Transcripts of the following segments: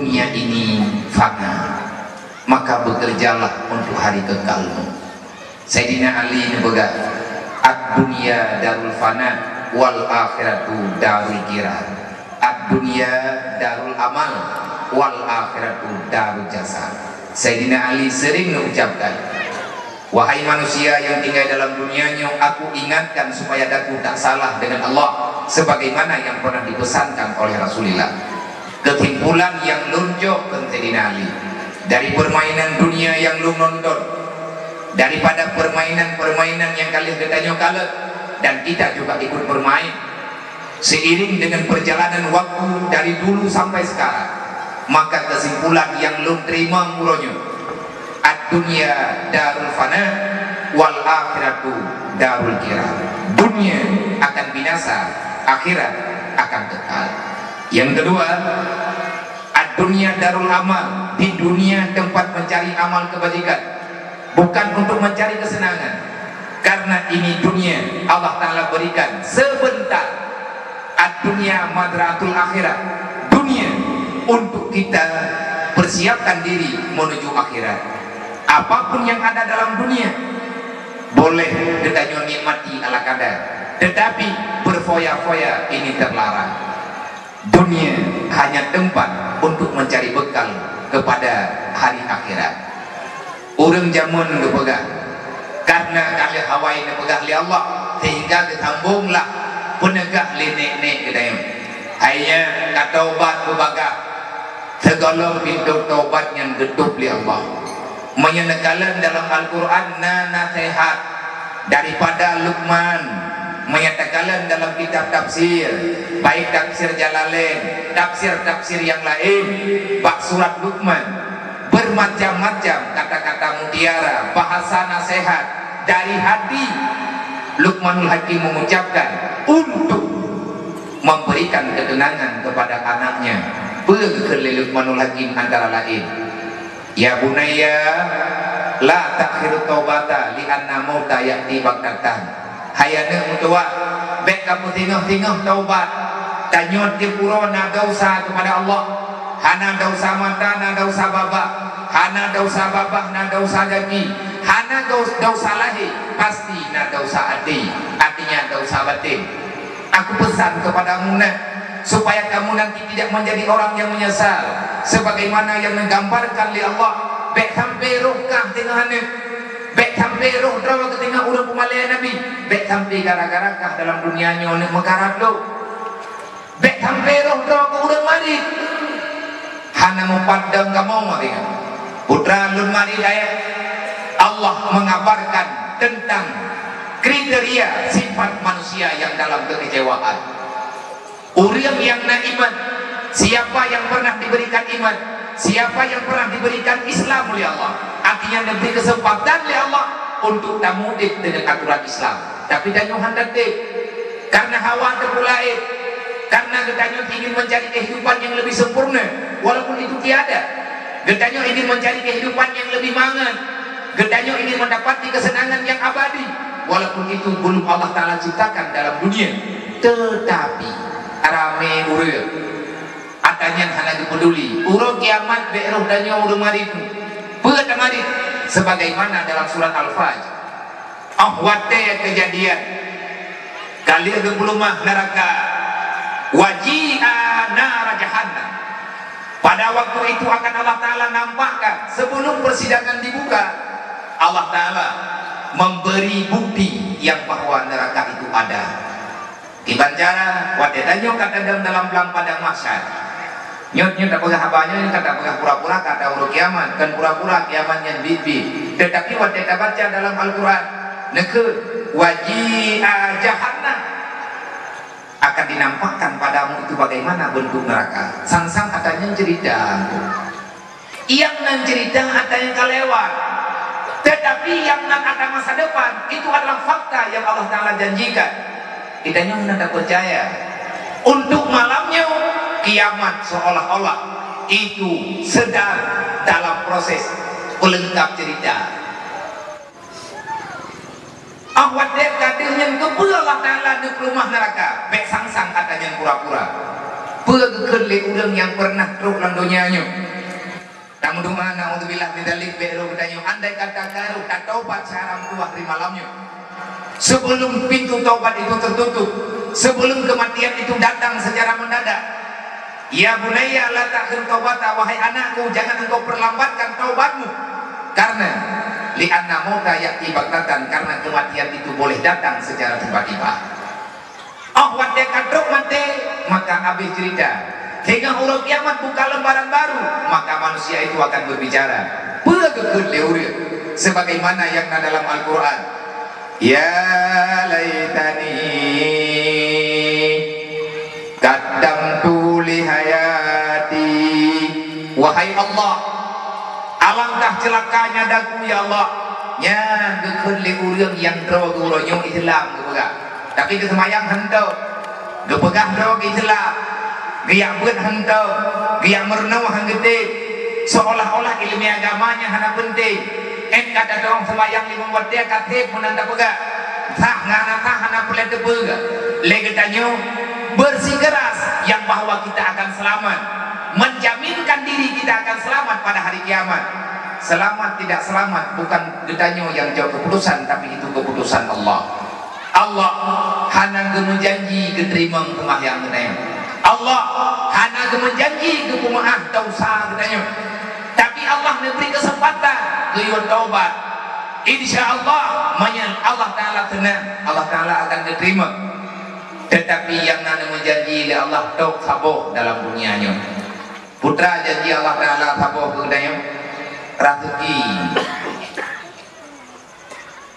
dunia ini fana, maka bekerjalah untuk hari kekalmu. Sayyidina Ali ini berkata, ad-dunya darul fana wal akhiratu darul kirar. Ad-dunya darul amal wal akhiratu darul jasa. Sayyidina Ali sering mengucapkan, wahai manusia yang tinggal dalam dunianya, aku ingatkan supaya aku tak salah dengan Allah sebagaimana yang pernah dipesankan oleh Rasulullah. Kesimpulan yang lunjok Sayyidina Ali dari permainan dunia yang lu nonton, daripada permainan-permainan yang kalian katanya kalah, dan kita juga ikut bermain seiring dengan perjalanan waktu dari dulu sampai sekarang, maka kesimpulan yang lu terima mulanya, ad-dunya darul fana wal akhiratu darul kirar. Dunia akan binasa, akhirat akan kekal. Yang kedua, ad-dunya darul amal, di dunia tempat mencari amal kebajikan, bukan untuk mencari kesenangan, karena ini dunia Allah Ta'ala berikan sebentar. Ad-dunya madratul akhirat, dunia untuk kita persiapkan diri menuju akhirat. Apapun yang ada dalam dunia boleh kita nikmati ala kadar, tetapi berfoya-foya ini terlarang. Dunia hanya tempat untuk mencari bekal kepada hari akhirat. Orang zaman dipegang karena kali hawai dipegang oleh Allah, sehingga ditambunglah penegak lenek-nek kedai. Hanya kata taubat berbagai segala pintu taubat yang ditutup oleh Allah. Menyatakan dalam Al-Quran nasihat daripada Luqman, menyatakan dalam kitab tafsir, baik tafsir Jalalain, tafsir-tafsir yang lain, bak surat Luqman, bermacam-macam kata-kata mutiara, bahasa nasihat dari hati Luqmanul Hakim mengucapkan untuk memberikan ketenangan kepada anaknya. Berkeli Luqmanul Hakim antara lain, ya bunayya la takhiru taubata li anna mauta ya'ti baktatan. Hayana mutua bek kamu tengah-tengah taubat, tanyot di pura na dosa kepada Allah, hana dosa mata na dosa baba, hana dosa baba na dosa daki, hana dosa lahir pasti na dosa hati, artinya dosa batin. Aku pesan kepadamu supaya kamu nanti tidak menjadi orang yang menyesal, sebagaimana yang menggambarkan oleh Allah, bek sampai rohkah tengahnya, bek sampai roh drawa ketinggal urang pemalaya Nabi, bek sampai gara-gara kah dalam dunianya untuk mekarat lo, bek sampai roh drawa ke urang mari hana mempadang kamu artinya putra lun mari daya. Allah mengabarkan tentang kriteria sifat manusia yang dalam kekecewaan. Orang yang nak iman, siapa yang pernah diberikan iman, siapa yang pernah diberikan Islam oleh Allah, artinya diberi kesempatan oleh Allah untuk tamudik dengan aturan Islam, tapi dan hendak karena hawa terpulai, karena getanya ingin mencari kehidupan yang lebih sempurna, walaupun itu tiada. Getanya ingin mencari kehidupan yang lebih mangan, getanya ingin mendapati kesenangan yang abadi, walaupun itu belum Allah Ta'ala ciptakan dalam dunia. Tetapi rame urut atanya hanya dipeduli urut kiamat be'roh danya urut marit berat marit, sebagaimana dalam surat Al-Fajr. Ahwate kejadian kali ke belumah neraka waji'a nara jahannam. Pada waktu itu akan Allah Ta'ala nampakkan, sebelum persidangan dibuka, Allah Ta'ala memberi bukti yang bahwa neraka itu ada. Dibancara wadedanyo kata dalam belang padang mahsyar. Nyot tak pernah habanya, kata pernah pura-pura kata urut kiamat, kan pura-pura kiamatnya bibi. Tetapi wadeda baca dalam Al-Quran, neke waji'a jahannam, akan dinampakkan padamu itu bagaimana bentuk neraka. Sang-sang katanya cerita, yang nan cerita ada yang kelewat, tetapi yang nan ada masa depan itu adalah fakta yang Allah Ta'ala janjikan. Kitanya hendak percaya untuk malamnya kiamat seolah-olah itu sedang dalam proses pelengkap cerita. Awat dia kadangnya kebul Allah Ta'ala di rumah neraka, bek sang-sang katanya pura-pura Begekel le urang yang pernah teruk lang dunianya. Namun doa naudzubillah min dzalik beru bertanya andai kata karo tak taubat sekarang keluar di malamnya. Sebelum pintu taubat itu tertutup, sebelum kematian itu datang secara mendadak. Ya bunayya la ta'khir taubata, wahai anakku jangan engkau perlambatkan taubatmu. Karena li'anna mauta ya'ti baghtatan, karena kematian itu boleh datang secara tiba-tiba. Oh wate kadok mati, maka habis cerita. Hingga huruf kiamat buka lembaran baru, maka manusia itu akan berbicara. Begekel leureuh sebagaimana yang dalam Al-Qur'an. Ya laitani qaddamtu li hayati. Wahai Allah, alangkah celakanya daku ya Allah. Nya gekeul leureuh yang drogo-ronyo Islam geus tapi kesemayang henteu gepegah dog Islam gaya beut henteu gaya mernau hanggete seolah-olah ilmu agamanya hana penting kata dong semayang 5 waktu katib menanda pegah tah ngana tah hana pula tebega legetanyo bersikeras yang bahwa kita akan selamat, menjaminkan diri kita akan selamat pada hari kiamat. Selamat tidak selamat bukan getanyo yang jauh keputusan, tapi itu keputusan Allah. Allah hana gemenjanji keterima kemah yang genanya. Allah hana gemenjanji ke pemaaf dosa genanya. Tapi Allah memberi kesempatan ke taubat. Insyaallah Allah Taala tenang, Allah Taala akan diterima. Tetapi yang nana menjanji oleh Allah tok saboh dalam dunianya. Putra janji Allah Taala saboh ke genanya. Rezeki.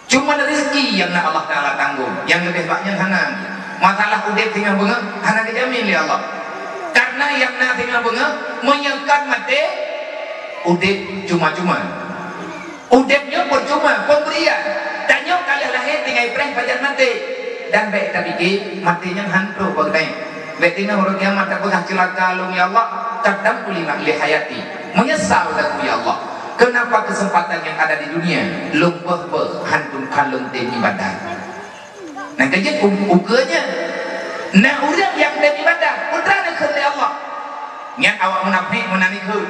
Cuma rezeki yang nak Allah Taala tanggung, yang lebih banyak hana. Masalah udip tinggal bunga, hana dijamin oleh Allah. Karena yang nak tinggal bunga menyekat mati, udip cuma-cuma. Udipnya percuma, pemberian. Tanya kali lahir tinggal ibrah pajar mati. Dan baik tapi ke matinya hantu bagai. Baik tinggal huruf kiamat tak bekas celaka lu ya Allah. Kadang kulina li hayati. Menyesal aku ya Allah. Kenapa kesempatan yang ada di dunia lumpah hantun kalung tem ibadah. Nah kajian ukanya. Nah orang yang tem ibadah putra nak kerja Allah. Niat awak munafik munaniku.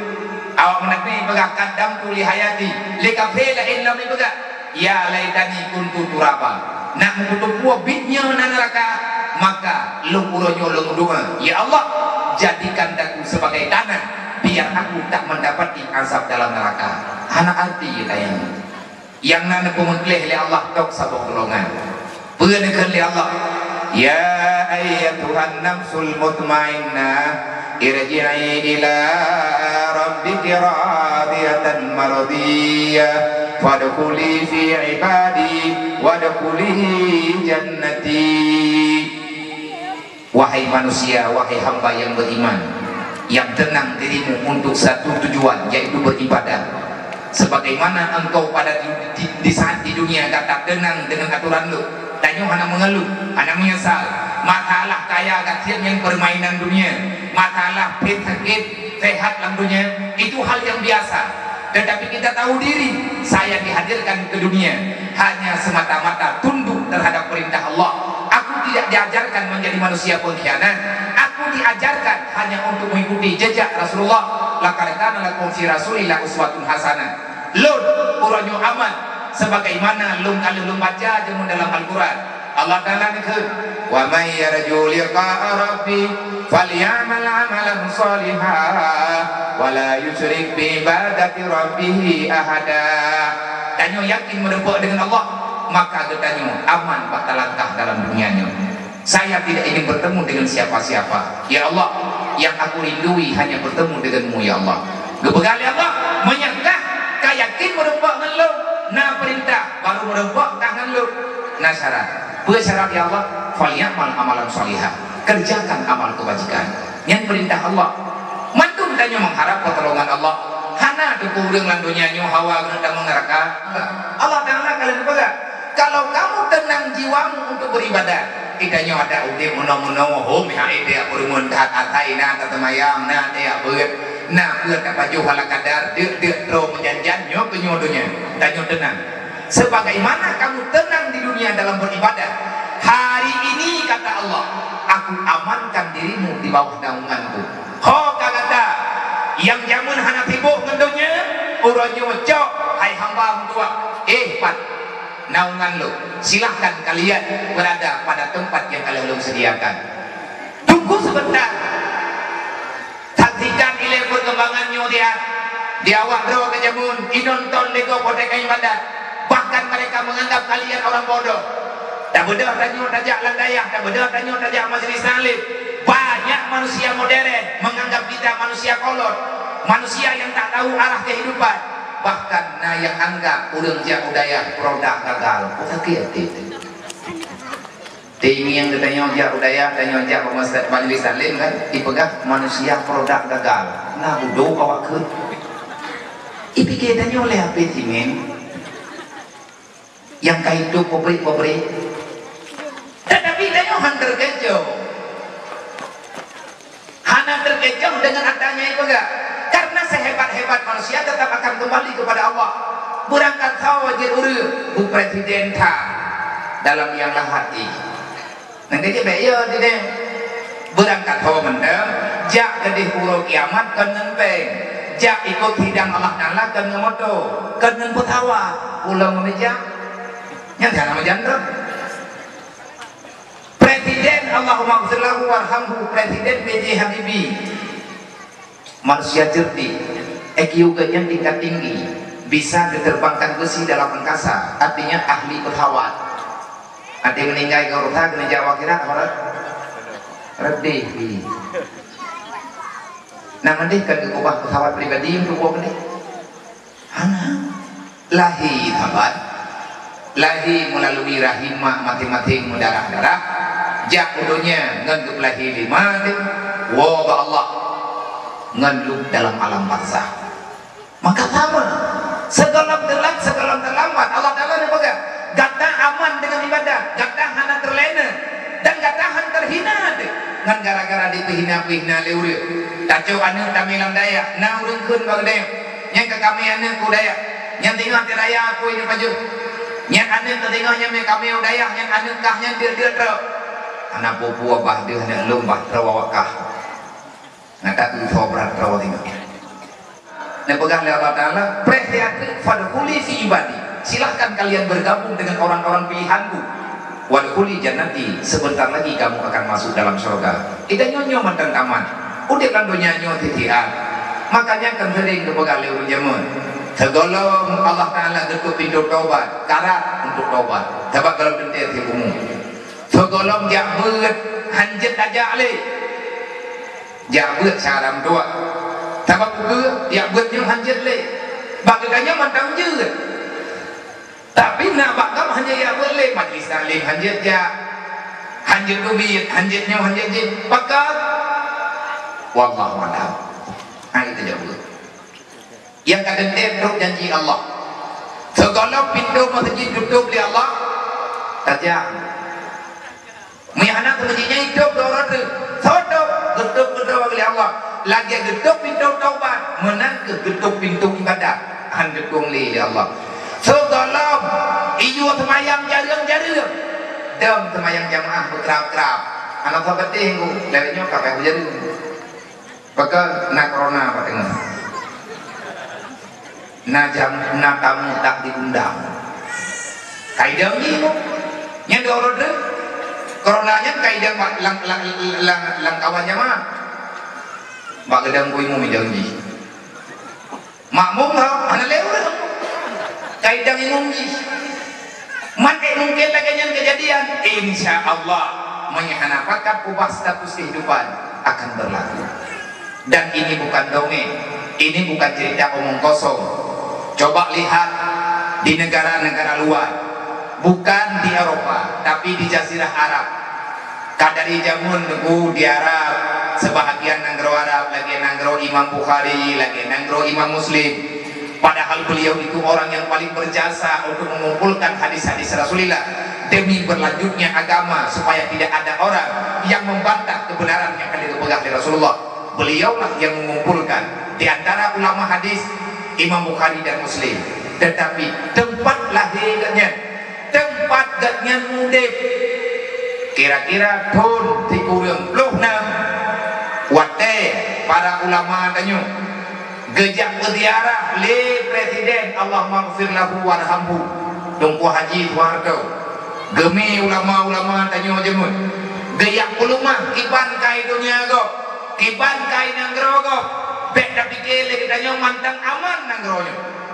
Awak munafik bagak kadam tuli hayati. Leka pela illa mi bagak. Ya laitani kuntu turaba. Nak mengutuk buah bitnya neraka, maka lu puronyo lu doa. Ya Allah, jadikan aku sebagai tanah. Biar aku tak mendapati azab dalam neraka. Anak arti tayang. Yang nana pemenglih oleh Allah tok sabuk golongan. Benekan oleh Allah. Ya ayyatuhan nafsul mutmainnah irji'i ila rabbiki radiyatan maradiyah fadkhuli fi ibadi wadkhuli jannati. Wahai manusia, wahai hamba yang beriman, yang tenang dirimu untuk satu tujuan, yaitu beribadah. Sebagaimana engkau pada di saat di dunia kata tenang dengan aturan lu, tanya hana mengeluh, hana menyesal, masalah kaya kasihan yang permainan dunia, masalah sakit sehat dalam dunia, itu hal yang biasa. Tetapi kita tahu diri, saya dihadirkan ke dunia hanya semata-mata tunduk terhadap perintah Allah. Aku tidak diajarkan menjadi manusia pengkhianat. Aku diajarkan hanya untuk mengikuti jejak Rasulullah. Laqad kana lakum fi Rasulillah uswatun hasanah. Lun uranyo aman sebagaimana lun kalau lun baca jeung dalam Al-Qur'an. Allah Taala ngeun, "Wa may yarju liqa'a rabbi falyamal 'amalan shalihan wa la yusyrik bi ibadati rabbih ahada." Tanyo yakin merepek dengan Allah, maka getanyo aman bakal langkah dalam dunianya. Saya tidak ingin bertemu dengan siapa-siapa. Ya Allah, yang aku rindui hanya bertemu denganmu ya Allah. Gebegali Allah menyangka kayakin merempak dengan lu. Nah perintah baru merempak tangan lu. Nah syarat. Bersyarat ya Allah, falyamal amalan salihah. Kerjakan amal kebajikan. Yang perintah Allah. Mantung tanya mengharap pertolongan Allah. Hana dekurang lang dunianya hawa guna neraka. Allah Taala kalian berbeda. Kalau kamu tenang jiwamu untuk beribadah, idanya ada udah menawa-menawa hom ya ide kurimun tat ataina tatamayang na dia beut na beut apa jo hala kadar deuk ro menjanjannya penyodonya danyo tenang. Sebagaimana kamu tenang di dunia dalam beribadah, hari ini kata Allah, aku aku amankan dirimu di bawah naunganku. Ho kata yang jamun hana tibuk ngendunya uronyo cok hai hamba tua pat naungan lo, silahkan kalian berada pada tempat yang kalian belum sediakan. Tunggu sebentar, saksikan nilai perkembangannya dia awak draw ke jamun inonton lego podekai badan. Bahkan mereka menganggap kalian orang bodoh. Tak bedah tanya tajak landayah, tak bedah tanya tajak majelis salib. Banyak manusia modern menganggap kita manusia kolot, manusia yang tak tahu arah kehidupan. Bahkan yang anggap urang jak udaya produk gagal. Kata kiati. Tinggi yang ditanya jak udaya, tanya jak majelis salib kan, dipegah manusia produk gagal. Nah, bodoh awak ke. Ipikir tanya oleh apa timin? Yang kaitu pabrik-pabrik. Tetapi tanya han terkecoh. Hana terkecoh dengan adanya itu enggak? Karena sehebat-hebat manusia tetap akan kembali kepada Allah. Berangkat tahu aja bu presiden ta dalam yang lahati. Nanti dia bayar dia. Berangkat tahu mendem, jak kedih puro kiamat kenen peng. Jak ikut hidang Allah Taala kenen moto, kenen putawa, pulang meja. Yang jangan majandra. Presiden Allahumma ghfirlahu warhamhu, Presiden B.J. Habibie, manusia cerdik, IQ-nya tingkat tinggi, bisa diterbangkan besi dalam angkasa, artinya ahli pesawat. Ada yang meninggal ke Rota, kena Jawa kira orang redih. Nah, mending kan kekubah pesawat pribadi untuk buat ini. Hana lahir sahabat, lahir melalui rahim masing-masing darah-darah. Jak udunya ngan lahir lima tu, wa Allah ngan dalam alam barzah. Maka sama, segala terlambat Allah Taala ni baga. Gata aman dengan ibadah, gata hana terlena dan gata han terhina tu. Ngan gara-gara dipihina-pihina leure. Tacu anu tamilan daya, na urang keun bagde. Yang ke kami anu ku daya. Yang tinggal di daya aku ini paju. Yang anu tengahnya me kami daya, yang anu kahnya dia tro. Anak pupu abah dia hendak lumbah terawakah. Nak tak tu berat terawak tengok. Nah pegang oleh Allah Taala, prehati fadkhuli fi ibadi. Silahkan kalian bergabung dengan orang-orang pilihanku. Wadkhuli jannati, sebentar lagi kamu akan masuk dalam surga. Kita nyonyo mantan taman. Udah kan dunia nyo titian. Makanya kan sering kepegang oleh jamun. Segolong Allah Taala getuk pintu taubat, karat untuk taubat. Sebab kalau dentir tibumu. Segolong jabut hanjet aja le. Jabut saram dua. Sebab ke jabutnya hanjet le. Bagainya mantang je. Tapi nak bakam hanya ya boleh majlis taklim hanjet ja. Hanjet duit, hanjetnya hanjet je. Bakal wallahu a'lam. Itu jabut. Yang kadang teruk janji Allah. Segala pintu masjid tutup oleh Allah. Tajam. Mihana masjidnya hidup dorot. Tutup, tutup oleh Allah. Lagi getuk pintu taubat, menang ke getuk pintu ibadah. Han gedung oleh Allah. Segala iyu semayang jarang-jarang. Dem semayang jamaah berkerap-kerap. Anak sahabat tinggu, lewatnya kakak berjari. Maka nak corona apa tengok. Na tamu tak diundang. Kaidam ni nya dorot de. Coronanya kaidam lang kawan jamaah. Bak gedang kuih mu janji. Makmum tau, ana lewat. Kaidam ingumji. Mungkin lagi yang kejadian. Insya Allah menghanapakan ubah status kehidupan akan berlaku. Dan ini bukan dongeng, ini bukan cerita omong kosong. Coba lihat di negara-negara luar, bukan di Eropa, tapi di Jazirah Arab. Kadari jamun di Arab, sebahagian nanggro Arab, lagi nanggro Imam Bukhari, lagi nanggro Imam Muslim. Padahal beliau itu orang yang paling berjasa untuk mengumpulkan hadis-hadis Rasulullah demi berlanjutnya agama, supaya tidak ada orang yang membantah kebenaran yang akan dipegang oleh Rasulullah. Beliaulah yang mengumpulkan di antara ulama hadis Imam Bukhari dan Muslim. Tetapi tempat lahirnya, tempat gatnya mudik, kira-kira tahun 36 wate para ulama tanya gejak berziarah le presiden Allah maghfir lahu warhamhu Tunku Haji Soeharto gemi ulama-ulama tanya jemut gejak ulumah kiban kai dunia go kiban kai nanggro go bek dah pikir le tanya mantang aman nanggro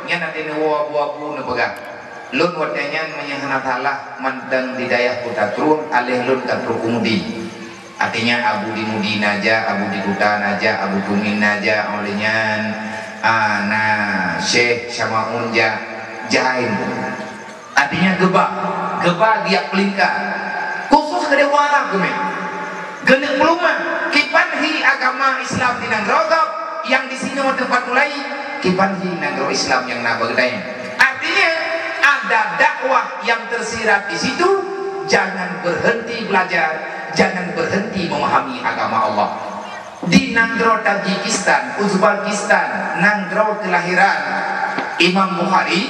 nya nanti buah-buah nu pegang lun watanya menyahana taala mandang di dayah kota turun alih lun katru kumudi artinya abu di mudi naja abu di kuta naja abu tungin naja olehnya Syekh sama unja jahin artinya geba dia pelingkar khusus kedewara geme genek peluma kipanhi agama Islam di nangrogok yang di sini tempat mulai kipanhi nangrogok Islam yang nabagdanya artinya ada dakwah yang tersirat di situ. Jangan berhenti belajar, jangan berhenti memahami agama Allah. Di Nanggro Tajikistan, Uzbekistan, Nanggro kelahiran Imam Bukhari,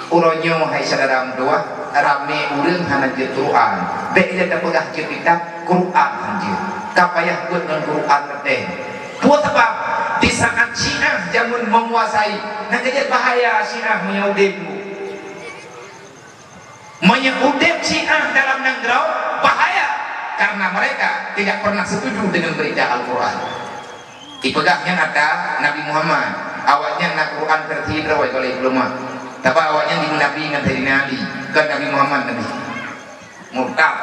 uronyo hai sadaram doa rame urang hana je Quran. Bek dia pegah je kitab Quran anjir. Kapayah buat dengan Quran teh. Buat apa? Di saat Syiah jamun menguasai, nak jadi bahaya Syiah menyaudimu. Menyudep Syiah dalam Nanggro bahaya karena mereka tidak pernah setuju dengan berita Al-Quran. Ipegahnya ada Nabi Muhammad awalnya nak Quran versi rawai oleh ulama tapi awalnya di Nabi dengan Ali kan Nabi Muhammad Nabi murtad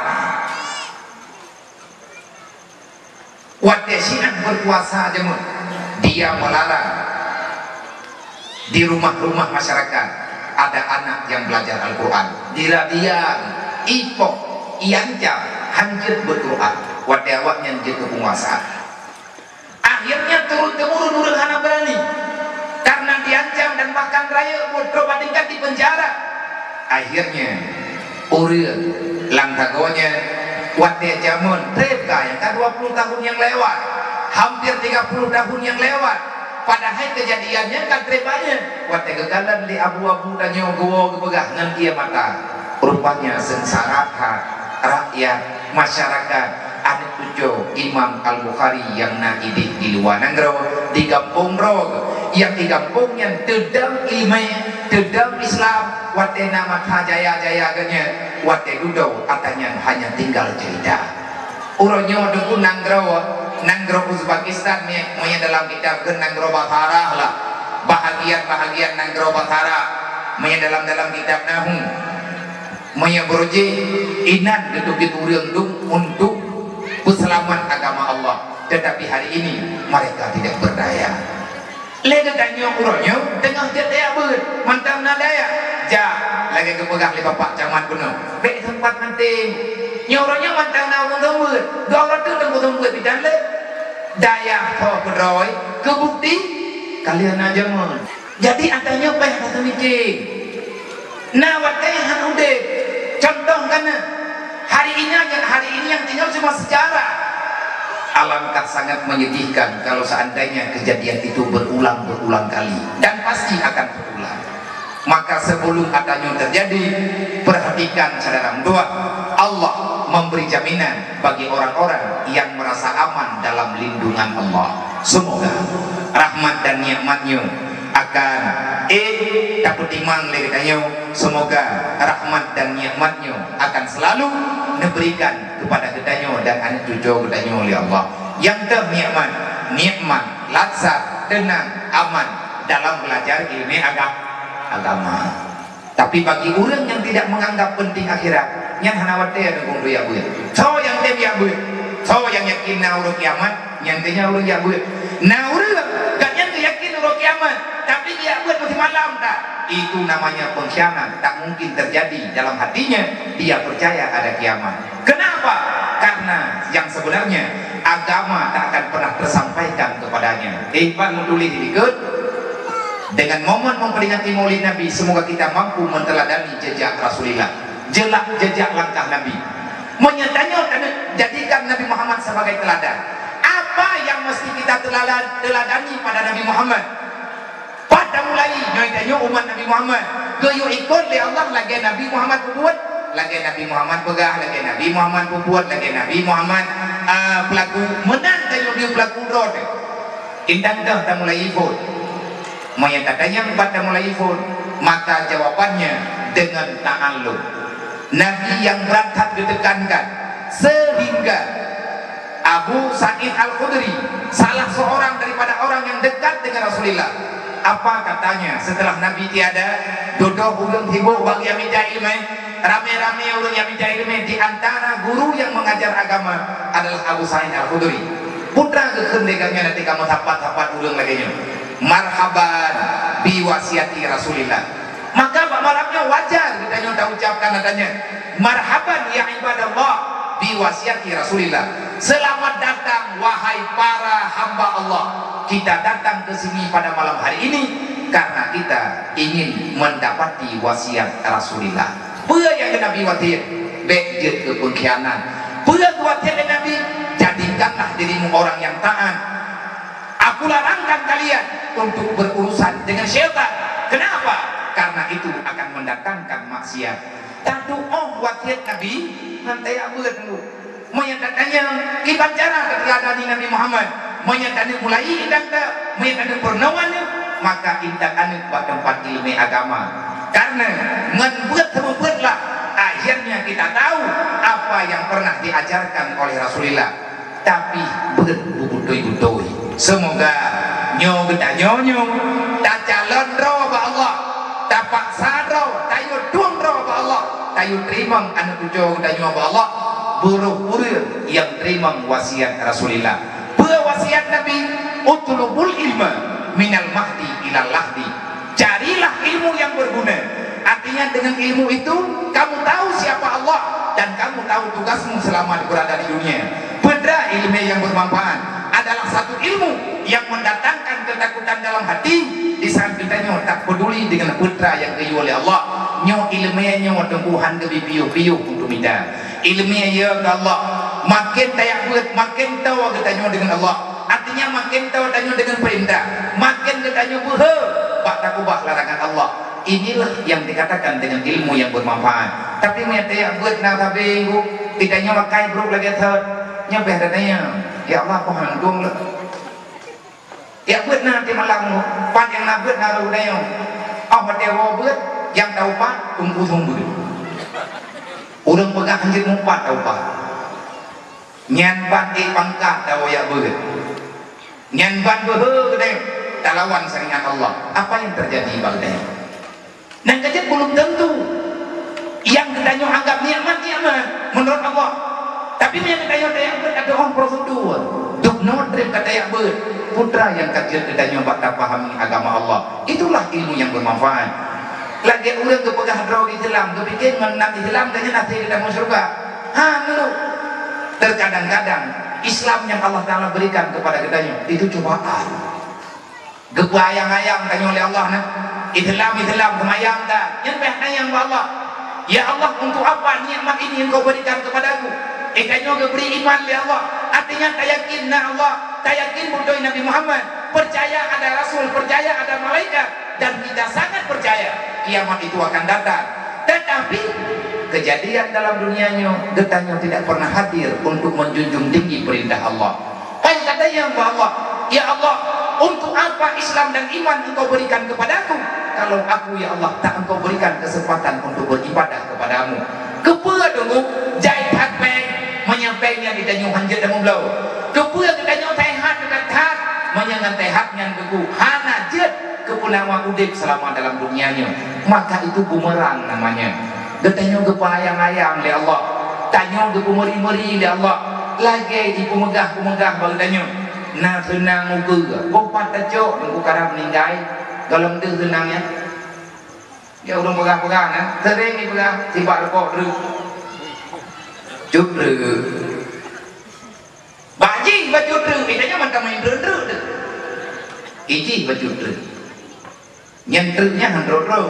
waktu Syiah berkuasa jemut dia melarang di rumah-rumah masyarakat ada anak yang belajar Al-Quran diradian, ipok, ianca hancur berquran waktu awaknya jadi penguasa akhirnya turun-temurun urang hana berani karena diancam dan bahkan raya bodoh bandingkan di penjara akhirnya urang langtagonya waktu jamun mereka yang kan 20 tahun yang lewat hampir 30 tahun yang lewat padahal kejadiannya kan terbanyak waktu kekalan di abu-abu dan nyogo kepegah dengan kia mata rupanya sengsara rakyat masyarakat anak tujuh Imam Al-Bukhari yang naidih di luar Nanggro di kampung Rog yang di kampungnya tedang ilmu tedang Islam waktu nama jaya-jaya ganya waktu duduk katanya hanya tinggal cerita uronyo duku Nanggro Uzbekistan punya dalam kitab Nanggro Bathara lah bahagian Nanggro Bathara punya dalam kitab Nahu punya berji inan geduk untuk keselamatan agama Allah tetapi hari ini mereka tidak berdaya lega danyo uronyo tengah jataya ber mantang nadaya ja lagi kepegah li bapak camat penuh bek tempat penting nyoronyo mantang naung tembut dua tu tembut bidan le daya kau pedroy kebukti kalian aja mon jadi antanya payah kata mikir nah watanya hanude contoh karena hari ini yang tinggal cuma sejarah alangkah sangat menyedihkan kalau seandainya kejadian itu berulang kali dan pasti akan berulang maka sebelum adanya terjadi perhatikan saudara doa Allah memberi jaminan bagi orang-orang yang merasa aman dalam lindungan Allah semoga rahmat dan nikmatnya akan dapat timang leritanya semoga rahmat dan nikmatnya akan selalu diberikan kepada kitanya dan anak cucu kitanya oleh Allah yang nikmat lazat tenang aman dalam belajar ilmu agama tapi bagi orang yang tidak menganggap penting akhirat yang hanawat dia dukung dia buat so yang dia buat so yang yakin nauruk kiamat yang dia urung ya buat nauruk gak yang yakin urung kiamat tapi dia buat masih malam tak itu namanya pengkhianat tak mungkin terjadi dalam hatinya dia percaya ada kiamat kenapa karena yang sebenarnya agama tak akan pernah tersampaikan kepadanya Pak menulis ikut dengan momen memperingati Maulid Nabi semoga kita mampu menteladani jejak Rasulullah jejak langkah Nabi menyatanya jadikan Nabi Muhammad sebagai teladan apa yang mesti kita teladani pada Nabi Muhammad pada mulai nyoitanya umat Nabi Muhammad goyo ikut oleh Allah lagi Nabi Muhammad buat lagi Nabi Muhammad pegah, lagi Nabi Muhammad pupuat, lagi Nabi Muhammad pelaku menang tayo dia pelaku rod. Indang dah tak mulai ifut. Maya tatanya pada mulai ifut, maka jawabannya dengan ta'allum. Nabi yang berangkat ditekankan sehingga Abu Sa'id Al-Khudri, salah seorang daripada orang yang dekat dengan Rasulullah, apa katanya setelah Nabi tiada? Duduk ulun hibuk bagi yang minta ilmu, rame-rame ulun yang minta ilmu. Di antara guru yang mengajar agama adalah Abu Sa'id Al-Khudri. Putra kekendekannya nanti kamu tapat-tapat ulun lagi. Marhaban biwasiati Rasulillah. Maka pak malamnya wajar kita nyata ucapkan adanya marhaban ya ibadallah biwasiati Rasulillah. Selamat datang wahai para hamba Allah. Kita datang ke sini pada malam hari ini karena kita ingin mendapati wasiat Rasulullah. Apa yang Nabi watir? Bejit ke pengkhianat. Apa watir Nabi? Jadikanlah dirimu orang yang taat. Aku larangkan kalian untuk berurusan dengan syaitan. Kenapa? Karena itu akan mendatangkan maksiat. Tadu watir Nabi nanti aku dulu. Menyatakannya kibat cara ketika ada di Nabi Muhammad, menyatakan mulai indah menyatakan pernawan, maka indah anu buat tempat ilmu agama. Karena membuat terbuatlah akhirnya kita tahu apa yang pernah diajarkan oleh Rasulullah. Tapi berbudoi-budoi. Semoga nyo kita nyonyo tak calon roh ba Allah, tak paksa roh, tayo duang roh ba Allah, tayo terima anu tujuh kita nyo ba Allah. Buruh-buruh yang terima wasiat Rasulullah. Wasiat Nabi, utlubul ilma minal mahdi ilal lahdi. Carilah ilmu yang berguna. Artinya dengan ilmu itu kamu tahu siapa Allah dan kamu tahu tugasmu selama berada di dunia. Benar, ilmu yang bermanfaat adalah satu ilmu yang mendatangkan ketakutan dalam hati. Di saat kita tak peduli dengan putra yang diuji oleh Allah, nyo ilmunya nyo tumbuhan ke piu-piu untuk minta ilmiah ya Allah. Makin tayak buat makin tahu kita nyo dengan Allah. Artinya makin tahu kita nyo dengan perintah, makin kita nyo buh bak takubah larangan Allah. Inilah yang dikatakan dengan ilmu yang bermanfaat. Tapi punya tayak buat nak tapi kita nyo makai bro lagi thot nyo behdanya ya Allah aku handung lah. Ya buat nanti malam pan yang nak buat nak lu dayo. Apa dewa buat yang tahu pan tunggu-tunggu. Orang pegang hanjir mumpat tahu pak. Nyan ban pangkat tahu ya boleh. Nyan ban boleh tak lawan seringat Allah. Apa yang terjadi bagdai? Dan kajian belum tentu yang kita anggap nikmat menurut Allah. Tapi yang kita ada orang prosedur. Duk nodrem kata yang putra yang kajian kita nyoba tak pahami agama Allah. Itulah ilmu yang bermanfaat. Lagi orang kepegah draw di Islam, kepikir menang Islam kayaknya nanti kita mau surga. Dulu. Terkadang-kadang Islam yang Allah Taala berikan kepada kita itu cobaan. Gebayang-ayang tanya oleh Allah nah. Islam kemayang dah. Yang yang Allah. Ya Allah, untuk apa nikmat ini yang kau berikan kepadaku? Kayaknya beri iman oleh Allah. Artinya tak yakin nah Allah, tak yakin buddha Nabi Muhammad, percaya ada Rasul, percaya ada malaikat, dan kita sangat percaya kiamat itu akan datang. Tetapi kejadian dalam dunianya getahnya tidak pernah hadir untuk menjunjung tinggi perintah Allah. Kan katanya Allah, ya Allah, untuk apa Islam dan iman engkau berikan kepadaku kalau aku ya Allah tak engkau berikan kesempatan untuk beribadah kepadamu? Kepala dulu jahit hatpeng menyampainya di tanyu hanjir dan mublau. Kepala di tanyu tehat dekat hat menyangan tehatnya geku hana jet kepulauan udip selama dalam dunianya. Maka itu bumerang namanya. Getanyo gepayang-ayang le Allah, tanyo gepumeri-meri le Allah, lagi di pemegah-pemegah bagdanyo. Nah senang muka, kopat tajuk nunggu karang meninggai, dalam tu senangnya. Dia udah pegang-pegang, nah sering ni pegang, sibak lekok dulu, cut dulu. Baji baju dulu, itanya macam main dulu tu. Iji baju dulu, nyentrnya handro-handro.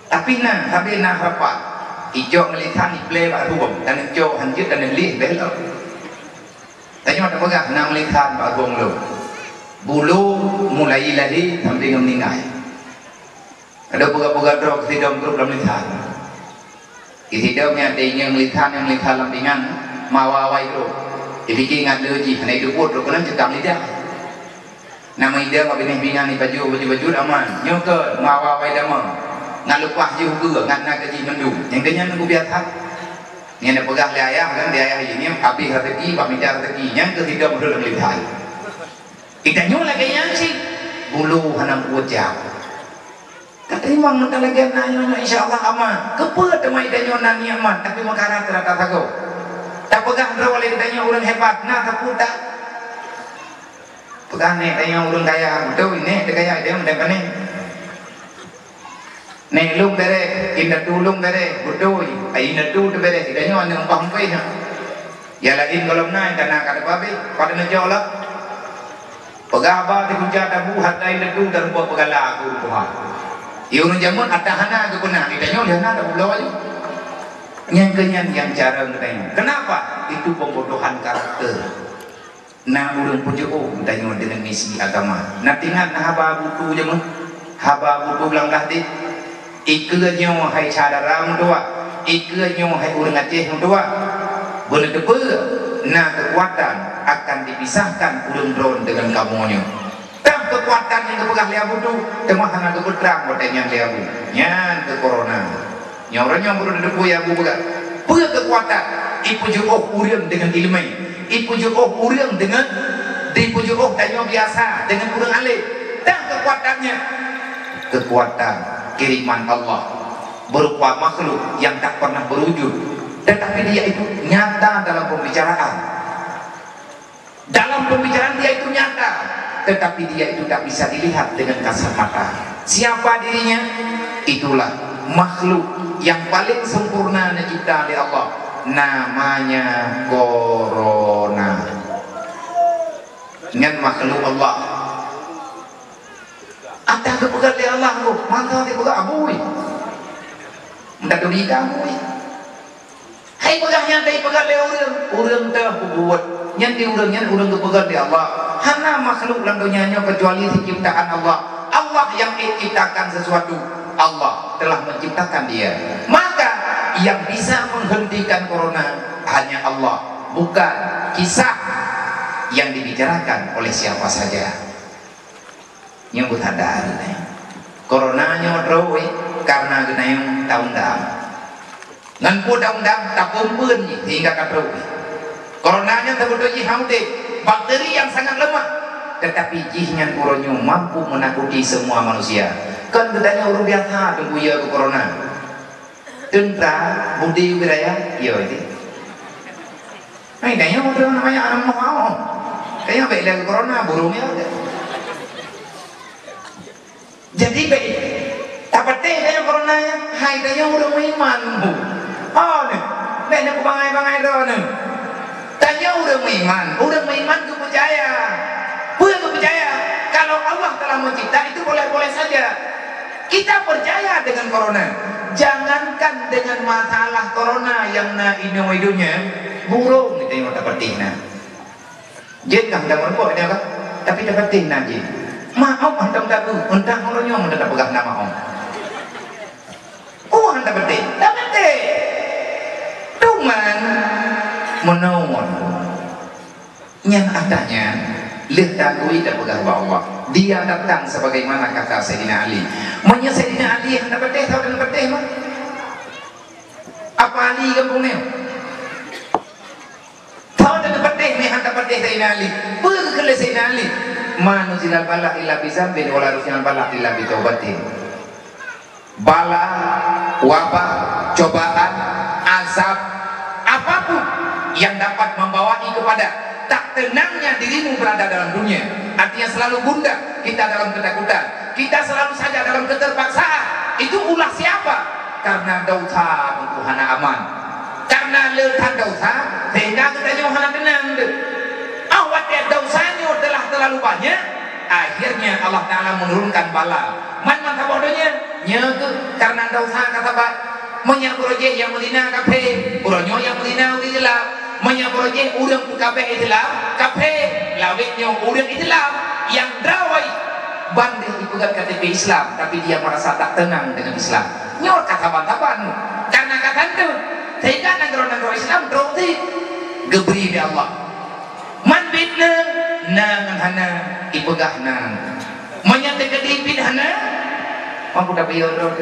Tapi nah, habis nak apa? Ijo ngelihat ni play bak ruang, dan ijo hanjir dan lih belok. Tanya ada pegang nak melihat bak ruang lo. Bulu mulai lahir sampai meninggal. Ada pegang-pegang drog tidak grup dalam lihat. hidupnya dia melihat lampingan mawawai itu dipikir ngat leji hanya itu buat rokolan cekam lidah nama ida kau binang ni baju aman nyokot mawawai damang ngat lepas je hukum ngat nak gaji mendu yang kenyang aku biasa ni ada pegah le ayah kan dia ayah ini habis rezeki pamida rezeki yang ke hidup dalam lidah kita nyola kayang sih bulu hanam wajah tak terima mentang lagi nanya insyaallah aman kepa temai danyonan ni aman tapi makara terata tago tak pegang oleh ditanya orang hebat nah takut tak pegang nek tanya orang kaya betul ini kaya dia mendapat ni nek lung bere inda tulung bere betul ai inda tu bere ditanya orang umpah umpai ya lagi kalau naik karena kata babi pada najola pegaba di hujat tabu hatta inda tu dan buat pegala aku Tuhan ieu jamun atahana ke benar ditanya dia ada ulah aja yang kenyan yang cara ngetanya kenapa itu pembodohan karakter nah urang pujuh tanya dengan misi agama nah tingat nah haba buku je mah haba buku bilang kahdi ikeunya hai cadaram tua ikeunya hai urang Aceh tua bener depe nah kekuatan akan dipisahkan urang drone dengan kamunya tak kekuatan yang kepegah liabu tu temah hana kebetrang watanya liabu nyan ke corona nyoranya buru depu ya bu bukan punya kekuatan ipuju urang dengan ilmu ipuju urang dengan dipuju tanya biasa dengan urang alim dan kekuatan kiriman Allah berupa makhluk yang tak pernah berwujud tetapi dia itu nyata dalam pembicaraan dia itu nyata tetapi dia itu tak bisa dilihat dengan kasat mata siapa dirinya itulah makhluk yang paling sempurna dicipta oleh Allah namanya corona dengan makhluk Allah ada kepegang oleh Allah tu maka dia pegang abui minta duri kamu hai pegang yang dia pegang oleh orang dah buat yang dia orang kepegang oleh Allah hana makhluk dalam dunia kecuali ciptaan Allah yang menciptakan sesuatu Allah telah menciptakan dia maka yang bisa menghentikan corona hanya Allah bukan kisah yang dibicarakan oleh siapa saja nyebut ada corona nyodoh karena genayang tahun-tahun nganpu tahun-tahun tak kumpul hingga katruk coronanya sebetulnya haute bakteri yang sangat lemah tetapi jihnya uronyo mampu menakuti semua manusia kan bedanya orang biasa tunggu ya ke corona tentra budi wiraya iya itu kayaknya orang namanya anak mau kayaknya baik lagi corona burungnya jadi baik dapat teh kayaknya corona nya hai kayaknya orang iman oh nih kayaknya kebangai-bangai doh nih tanya orang iman kepercaya punya kepercaya kalau Allah telah mencipta itu boleh-boleh saja kita percaya dengan corona jangankan dengan masalah corona yang na ino-idonya burung kita yang dapat tingna jin kah dah merpok dia kah tapi dapat tingna jin maaf anda tak entah orangnya anda tak pegang nama anda dapat cuman menawar yang adanya lihat takui dan pegang Allah dia datang sebagaimana kata Sayyidina Ali maknya Sayyidina Ali yang dapat tahu dan dapat mah apa Ali kampung ni tahu dan dapat ni yang dapat Sayyidina Ali berkele Sayyidina Ali manuzilal balak illa bizambin wala rusinal balak illa bitaubatin bala wabah cobaan azab apapun yang dapat membawai kepada tak tenangnya dirimu berada dalam dunia artinya selalu gundah kita dalam ketakutan kita selalu saja dalam keterpaksaan itu ulah siapa karena dosa untuk hana aman karena letak dosa sehingga kita hana tenang awat ya dosanya telah terlalu banyak akhirnya Allah Ta'ala menurunkan bala mana bodohnya nyatu karena dosa kata pak menyakurojeh yang melina kafe uronyo yang melina urillah menyakurojeh urang kafe Islam kafe lawitnya urang Islam yang drawai banding ipugat KTP Islam tapi dia merasa tak tenang dengan Islam nyor kata bantaban karena kata itu Islam terus geberi di Allah man bidna nangan hana ipegahna menyata kedipin hana mampu dah biarod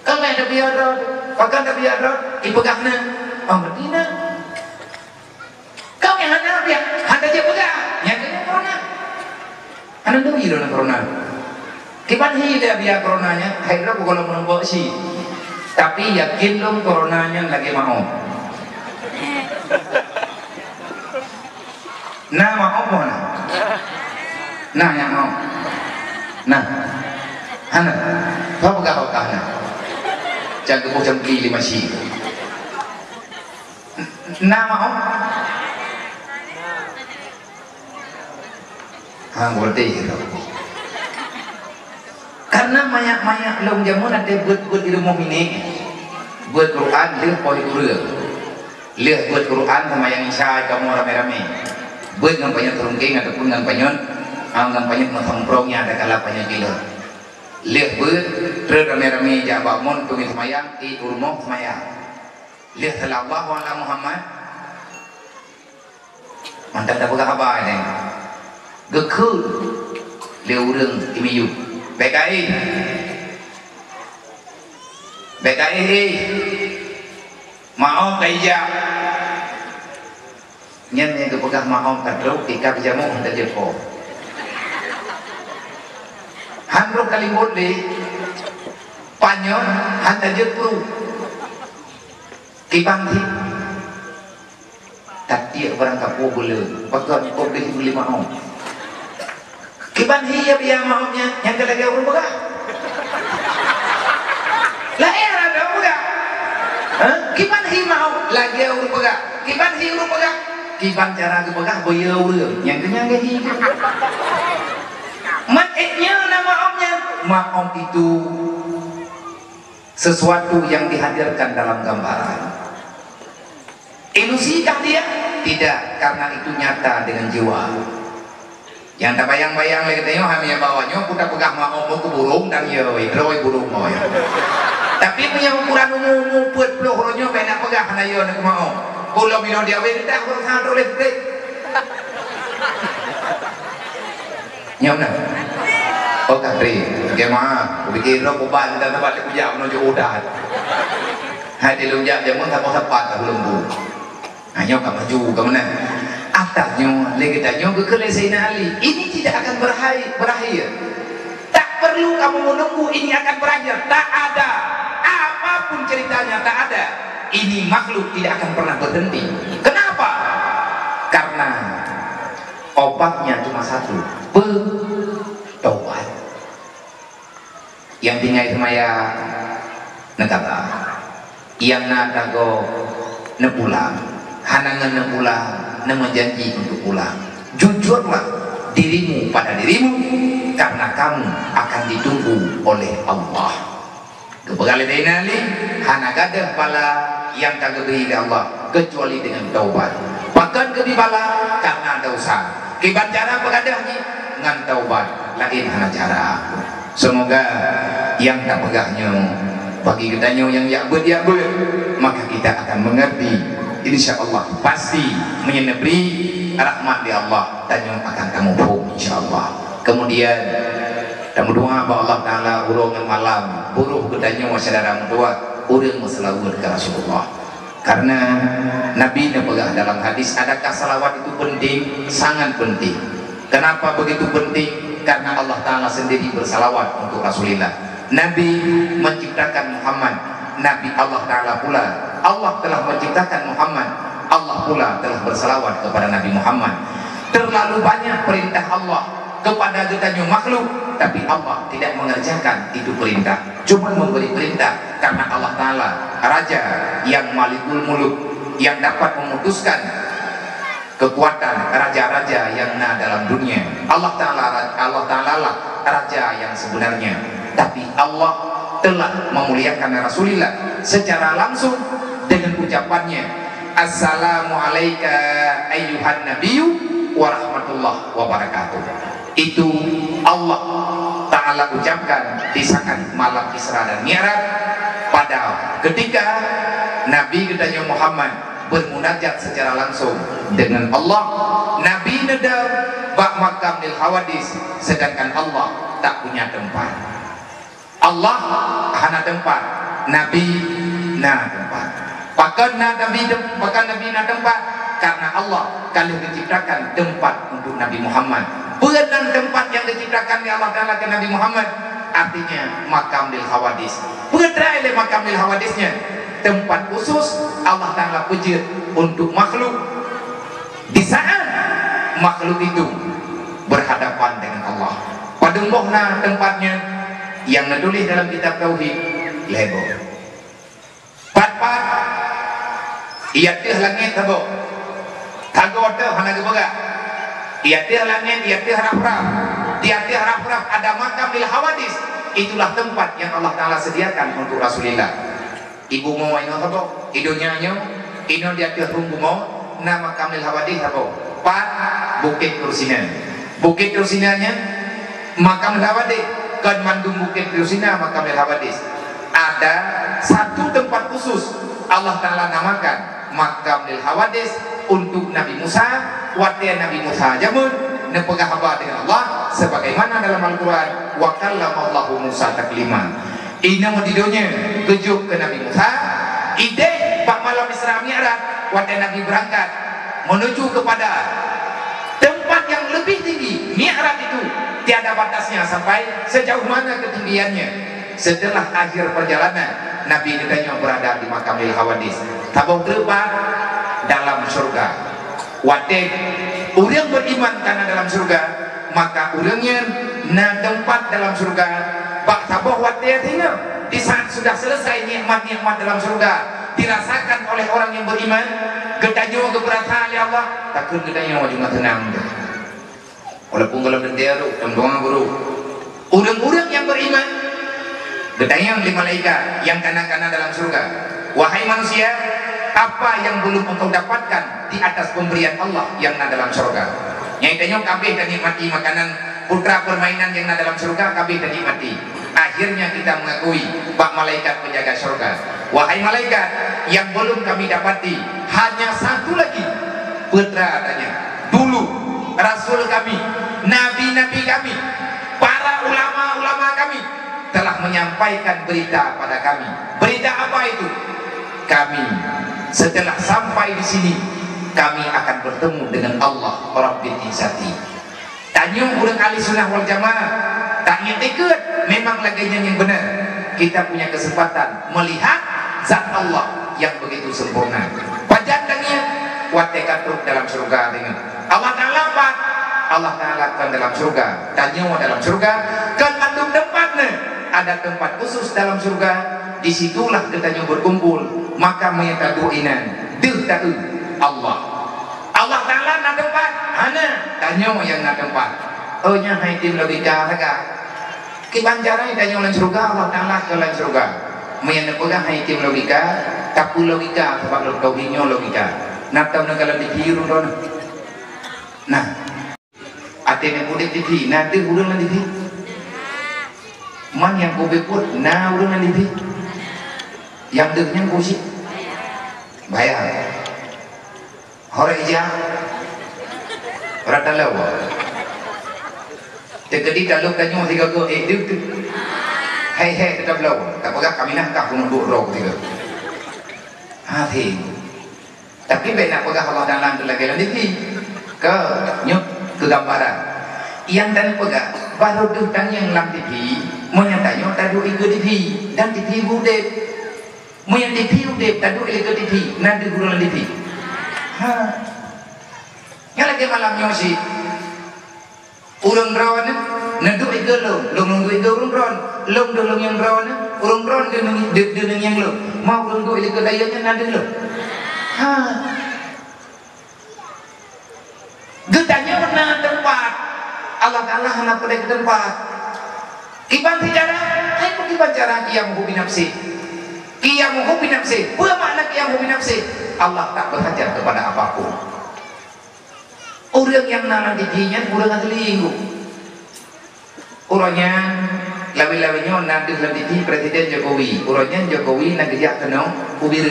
kalau ada biarod pakai ada biarod ipegahna amrdina kau yang hana dia hana je pegah yang kena corona hana doi dona corona kipan dia biar coronanya akhirnya aku kalau menempuh sih tapi yakin dong coronanya lagi mau nah mau apa nah yang mau nah hana apa kau kahna jaga macam kili masih nah mau hang berarti karena banyak long jamun ada buat di rumah ini buat Quran dia poi urang lihat buat Quran sama yang isya kamu rame-rame buat ngampanya terungking ataupun ngampanya ngetongprongnya ada kala banyak gila lihat buat terus rame-rame jabangun tunggu semayang di rumah semayang lihat sallallahu alaihi Muhammad mantap tak buka apa ini gekul lihat urang imiyu BKI mau kaya nhân yang kepegah mau kadruk ikap jamu hendak jepo handruk kalimut di panyon hendak jepru kibangti tak dia barang kapu boleh pakai kau beli beli mau kiban hiya biya maunya yang lagi urut begah lah era ada begah kiban hi mau lagi urut begah kiban hi urut begah kiban cara ke begah boya urut yang kenyang hi matnya nama omnya maom itu sesuatu yang dihadirkan dalam gambaran ilusikah dia? Tidak, karena itu nyata dengan jiwa yang tak bayang-bayang lagi tengok hanya bawahnya kita pegang mau ke burung dan ya roi burung mau ya tapi punya ukuran umum buat pelurunya benak pegang hanya ya nak mau kalau minum dia we dah kurang satu listrik nyam nak oh katri gimana bikin rokok ban dan tempat aku jam menuju udah hai di lunjak jamun tak sempat tak lembu hanya kamu maju ke mana atasnya legetanya ke Sayyidina Ali ini tidak akan berakhir tak perlu kamu menunggu ini akan berakhir tak ada apapun ceritanya tak ada ini makhluk tidak akan pernah berhenti kenapa? Karena obatnya cuma satu bertobat yang tinggal semaya negara yang nadago nepulang hanangan nepulang nama janji untuk pulang jujurlah dirimu pada dirimu karena kamu akan ditunggu oleh Allah kebegali dinali hana gadah pala yang tak diberi Allah kecuali dengan taubat bahkan kedibala karena dosa kibat cara pegadahnya dengan taubat lain hana cara semoga yang tak pegahnya bagi kitanya yang yakbud maka kita akan mengerti insyaallah pasti menyenebri rahmat di Allah dan yang akan kamu pun insyaallah kemudian kamu doa bahwa Allah Ta'ala urungan malam buruh kedanya saudara mutua urung masalah ke Rasulullah karena Nabi pegah dalam hadis adakah salawat itu penting sangat penting kenapa begitu penting karena Allah Ta'ala sendiri bersalawat untuk Rasulullah Nabi menciptakan Muhammad Nabi Allah Ta'ala pula Allah telah menciptakan Muhammad Allah pula telah bersalawat kepada Nabi Muhammad terlalu banyak perintah Allah kepada getanya makhluk tapi Allah tidak mengerjakan itu perintah cuma memberi perintah karena Allah Ta'ala Raja yang malikul muluk yang dapat memutuskan kekuatan raja-raja yang ada dalam dunia Allah Ta'ala lah Raja yang sebenarnya tapi Allah telah memuliakan Rasulullah secara langsung dengan ucapannya Assalamualaikum ayyuhan nabiyyu wa rahmatullah wa barakatuh itu Allah Ta'ala ucapkan di saat malam Isra dan Mi'raj Pada ketika Nabi katanya Muhammad bermunajat secara langsung dengan Allah, Nabi nedam bak makam lil hawadis, sedangkan Allah tak punya tempat. Allah hana tempat, Nabi na tempat. Bahkan Nabi na tempat karena Allah kalau diciptakan tempat untuk Nabi Muhammad. Bukan tempat yang diciptakan oleh Allah Ta'ala ke Nabi Muhammad, artinya makam lil hawadis. Putra oleh makam lil hawadisnya tempat khusus Allah Ta'ala pujud untuk makhluk di saat makhluk itu berhadapan dengan Allah. Padumbohna tempatnya yang menulis dalam kitab Tauhid lebo pat-pat iya teh langit tabo tago teh hana gebaga iya teh langit iya teh rap-rap iya teh rap-rap ada makam lil hawadis. Itulah tempat yang Allah Ta'ala sediakan untuk Rasulullah. Ibu mau ino tabo idunya nyo ino dia teh rumbu mau nama makam lil hawadis tabo pat Bukit Tursina. Bukit Tursinanya makam lil hawadis kan mandung Bukit Tursina makam lil hawadis. Ada satu tempat khusus Allah Ta'ala namakan makam lil hawadis untuk Nabi Musa. Waktu Nabi Musa jamun nepegah haba dengan Allah sebagaimana dalam Al-Quran wa kallamallahu Musa taklima. Ini modidonya kejuk ke Nabi Musa ide pak malam Isra Mi'raj waktu Nabi berangkat menuju kepada tempat yang lebih tinggi. Mi'raj itu tiada batasnya sampai sejauh mana ketinggiannya. Setelah akhir perjalanan Nabi ditanya berada di makam lil hawadis tabung terlepas dalam surga. Waktu orang beriman karena dalam surga, maka orangnya na tempat dalam surga bak tabung waktu tinggal di saat sudah selesai nikmat-nikmat dalam surga dirasakan oleh orang yang beriman. Gedanya keberatan oleh Allah takut gedanya cuma tenang walaupun kalau berdaya tembong guru orang-orang yang beriman gedanya yang malaikat yang kanan-kanan dalam surga. Wahai manusia, apa yang belum engkau dapatkan di atas pemberian Allah yang ada dalam surga? Nyaitanya kabeh dan nikmati makanan putra permainan yang ada dalam surga, kabeh dan nikmati. Akhirnya kita mengakui pak malaikat penjaga surga. Wahai malaikat, yang belum kami dapati hanya satu lagi putra adanya. Dulu Rasul kami, nabi-nabi kami, para ulama-ulama kami telah menyampaikan berita pada kami. Berita apa itu? Kami setelah sampai di sini kami akan bertemu dengan Allah Rabbil Izzati. Tanya orang ahli sunnah wal jamaah tak ikut memang laginya yang benar. Kita punya kesempatan melihat zat Allah yang begitu sempurna. Pajatnya watekan dalam surga dengan Allah Ta'ala apa? Allah Ta'ala kan dalam surga. Tanya dalam surga kan mandung tempatnya ada tempat khusus dalam surga. Disitulah kita berkumpul maka mengetahuinan tahu Allah. Allah Ta'ala na tempat ana tanya yang na tempat nya hai tim logika saga kibanjara tanya ulang surga Allah Ta'ala ke ulang surga meyan pegang hai tim logika tapu logika sebab logiknya logika natam na kalau dihiru don nah atene kudet dihi nanti urang na dihi man yang kubeput na urang na dihi yang deknya kusi bayar hore ija rata lawa tegedi kalau kanyo tiga go duk hei tetap lawa tak pegah kami nak tak pun duk rok tiga hati tapi benak pegah Allah dalam lagi lagi ke nyuk ke gambaran yang dan pegah baru dutang yang lam TV menyatanya tadu ikut TV dan TV budek moyan TV udep tadu ikut TV nanti guru TV yang lagi malamnya si urang rawan nanti ikut long nunggu ikut urang rawan long yang rawan urang rawan dengan yang lo mau nunggu ikut dayanya nanti lo getanya mana tempat Allah Ta'ala hana pada tempat kiban bicara aku kiban cara yang hubi nafsi qiyam hubi nafsi. Apa makna qiyam hubi nafsi? Allah tak berhajat kepada apapun. Orang yang nalar dijinya orang linggu. Orangnya lawi-lawinya nanti lebih Presiden Jokowi urutnya Jokowi nak kerja kena ubir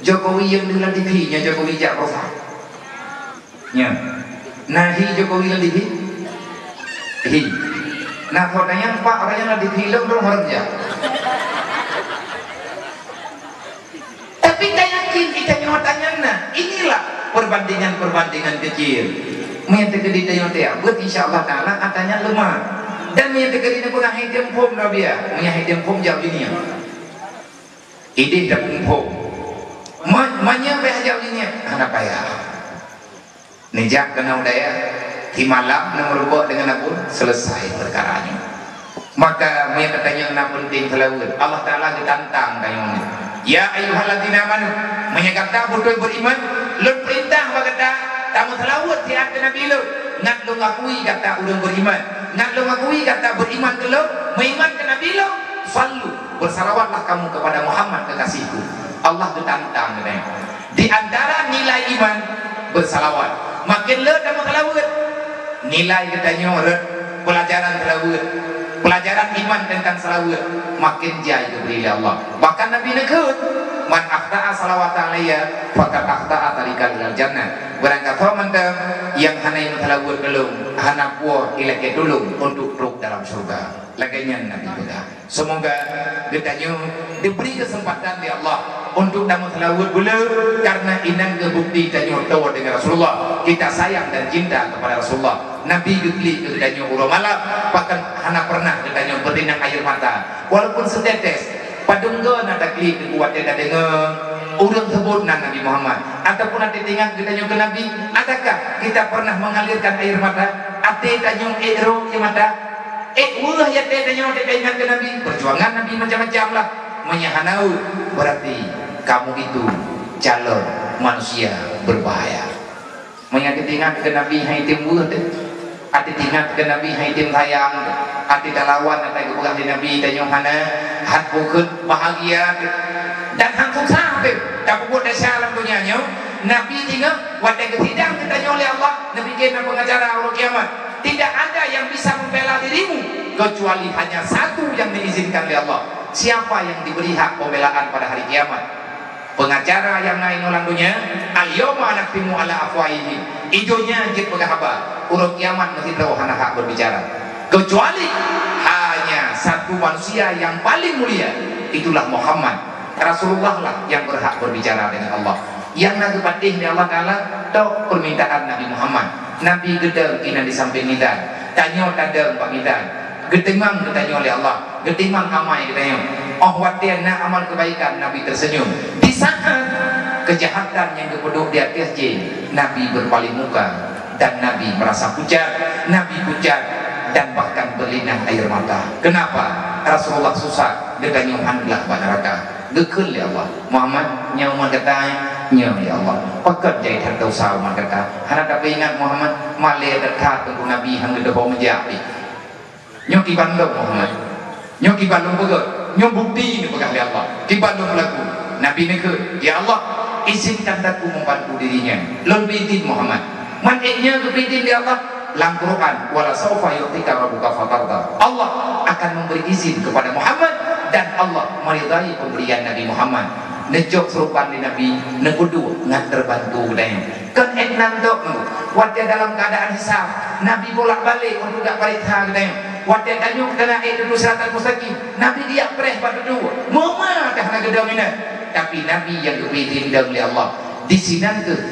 Jokowi yang di TV nya Jokowi jak rosak nya nahi Jokowi lebih hi nah kodanya Pak orangnya lebih film belum orangnya tapi saya yakin kita nyatanya nah inilah perbandingan kecil menyatakan di tanya buat insyaallah taala katanya lemah dan menyatakan ini pun hitam pom rabia hitam pom jauh ini ide dah pom manya jauh ini apa ya nejak kena udaya himalam nomor dengan aku selesai perkaranya maka menyatakan yang penting selawat Allah taala ditantang kayaknya ya ayyuhalladzina amanu menyatakan betul beriman lu perintah bagata tamu selawat sihat ke Nabi lu nak lu ngakui kata urang beriman nak lu ngakui kata beriman ke lu beriman ke Nabi lu sallu bersalawatlah kamu kepada Muhammad kekasihku Allah ditantang di antara nilai iman bersalawat makin le tamu selawat nilai katanya pelajaran selawat pelajaran iman tentang selawat makin jaya diberi Allah bahkan Nabi nekut man akhta'a salawatan alayya faqad akhta'a tariqal ilal jannah barang kata mendem yang hanai selawat belum hana puas ilake dulu untuk ruk dalam surga laganya Nabi kita semoga kita diberi kesempatan di Allah untuk dalam selawat belum karena inang kebukti tanya tahu dengan Rasulullah kita sayang dan cinta kepada Rasulullah Nabi gekli kita urang malam bahkan hana pernah kita berinang air mata walaupun setetes padungga nada kli kuatnya ada dengar urang sebut Nabi Muhammad ataupun ada tinggal kita ke Nabi adakah kita pernah mengalirkan air mata ate tanya ero ke mata wah ya teh tanya ingat ke Nabi perjuangan Nabi macam-macam lah menyahanau berarti kamu itu calon manusia berbahaya menyakiti ingat ke Nabi hai timbul ati ingat ke Nabi hai tim sayang ati dalawan ati kepegang di Nabi tanya hana hat bukut bahagia dan hancur sampai tak buat dasar alam dunianya Nabi tinggal wadah ketidang ditanya oleh Allah Nabi kena pengacara orang kiamat tidak ada yang bisa membela dirimu kecuali hanya satu yang diizinkan oleh Allah siapa yang diberi hak pembelaan pada hari kiamat pengacara yang naik nolandunya al-yawma naktimu ala afwahihi ijonya jid pegahaba urut kiamat masih tahu hana hak berbicara kecuali hanya satu manusia yang paling mulia itulah Muhammad Rasulullah lah yang berhak berbicara dengan Allah yang nak patih di Allah Ta'ala tok permintaan Nabi Muhammad Nabi gedeng kina di samping nidan tanya tadeng pak nidan getemang ditanya oleh Allah getemang amai ditanya oh watiana amal kebaikan Nabi tersenyum di saat kejahatan yang dipeduk di atas Nabi berpaling muka dan Nabi merasa pucat Nabi pucat dan bahkan berlinang air mata kenapa Rasulullah susah ditanya handlah neraka gekul ya Allah Muhammad nyawa kata nyawa ya Allah pakat jahit harta usaha kata hana tapi ingat Muhammad malai dekat tunggu Nabi hang gede bawa menjadi nyoki bandung Muhammad nyoki bandung begot nyok bukti ini pegang Allah di bandung lagu Nabi ini ke ya Allah izinkan aku membantu dirinya lebih din Muhammad maneknya kepitin di Allah Al-Quran wala sawfa yu'tika rabbuka fatarda Allah akan memberi izin kepada Muhammad dan Allah meridai pemberian Nabi Muhammad nejok serupan di Nabi nekudu ngat terbantu dan kan nantok waktu dalam keadaan hisab Nabi bolak balik untuk tak balik hal dan waktu tanya kena dulu syarat mustaqim Nabi dia preh pada dua mama dah nak gedang ini tapi Nabi yang kepitin oleh Allah di sini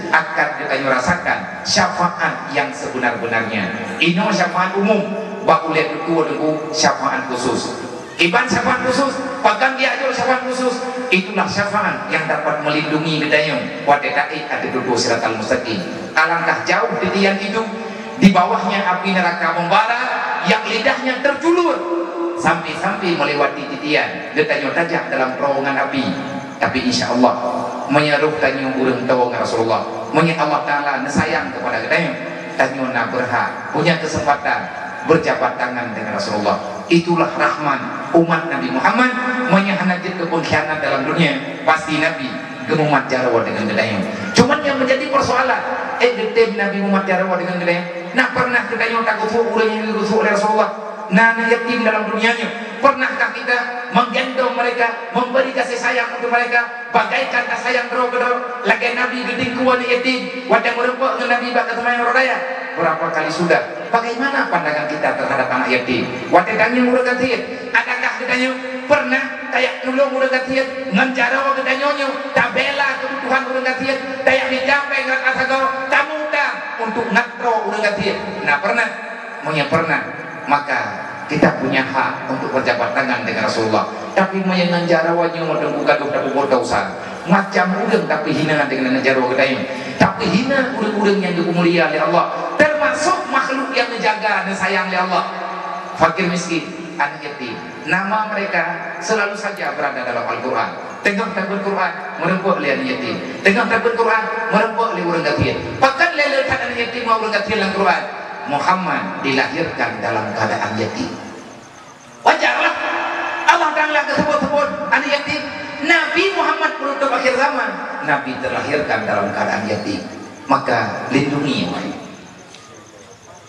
akan kita merasakan syafaat yang sebenar-benarnya ini syafaat umum baku lihat dulu syafaat khusus iban syafaat khusus pagang dia aja syafaat khusus itulah syafaat yang dapat melindungi gedayung wadetai ada dulu siratal mustaqim alangkah jauh titian itu di bawahnya api neraka membara yang lidahnya terjulur sampai-sampai melewati titian gedayung tajam dalam terowongan api tapi insya Allah menyeruh tanya urang tawang Rasulullah menyet Allah Ta'ala sayang kepada kita tanya nak berhak punya kesempatan berjabat tangan dengan Rasulullah itulah rahman umat Nabi Muhammad menyahanajit kepengkhianat dalam dunia pasti Nabi gemumat jarawa dengan gedayang cuman yang menjadi persoalan detem Nabi Muhammad jarawa dengan gedayang nak pernah gedayang takut urang yang dirusuh oleh Rasulullah Nah, anak yatim dalam dunianya, pernahkah kita menggendong mereka, memberi kasih sayang untuk mereka bagaikan kasih sayang bro-bro lagi Nabi geding kuat yatim wajah merempok dengan Nabi bakal teman rodaya? Berapa kali sudah? Bagaimana pandangan kita terhadap anak yatim? Wajah tanya murid gantian, adakah kitanya pernah kayak nulung murid gantian nganjarawa ketanyonyo tak bela kebutuhan murid gantian kayak dicapai dengan asago kamu undang untuk ngatro murid gantian? Nah, pernah? Maunya pernah. Maka kita punya hak untuk berjabat tangan dengan Rasulullah. Tapi menyenang jarawanya mendengku gaduh dan dosa macam udeng tapi hina dengan jarawa kedai. Tapi hina udeng-udeng yang dimulia oleh Allah, termasuk makhluk yang menjaga dan sayang oleh Allah. Fakir miskin, anak yatim, nama mereka selalu saja berada dalam Al-Quran. Tengok tabut Quran merempuk oleh anak yatim, tengok tabut Quran merempuk oleh orang kafir. Bahkan lelet anak yatim mau orang kafir dalam Quran. Muhammad dilahirkan dalam keadaan yatim. Wajarlah Allah Ta'ala tersebut-sebut anak yatim. Nabi Muhammad penutup akhir zaman, Nabi terlahirkan dalam keadaan yatim. Maka lindungi,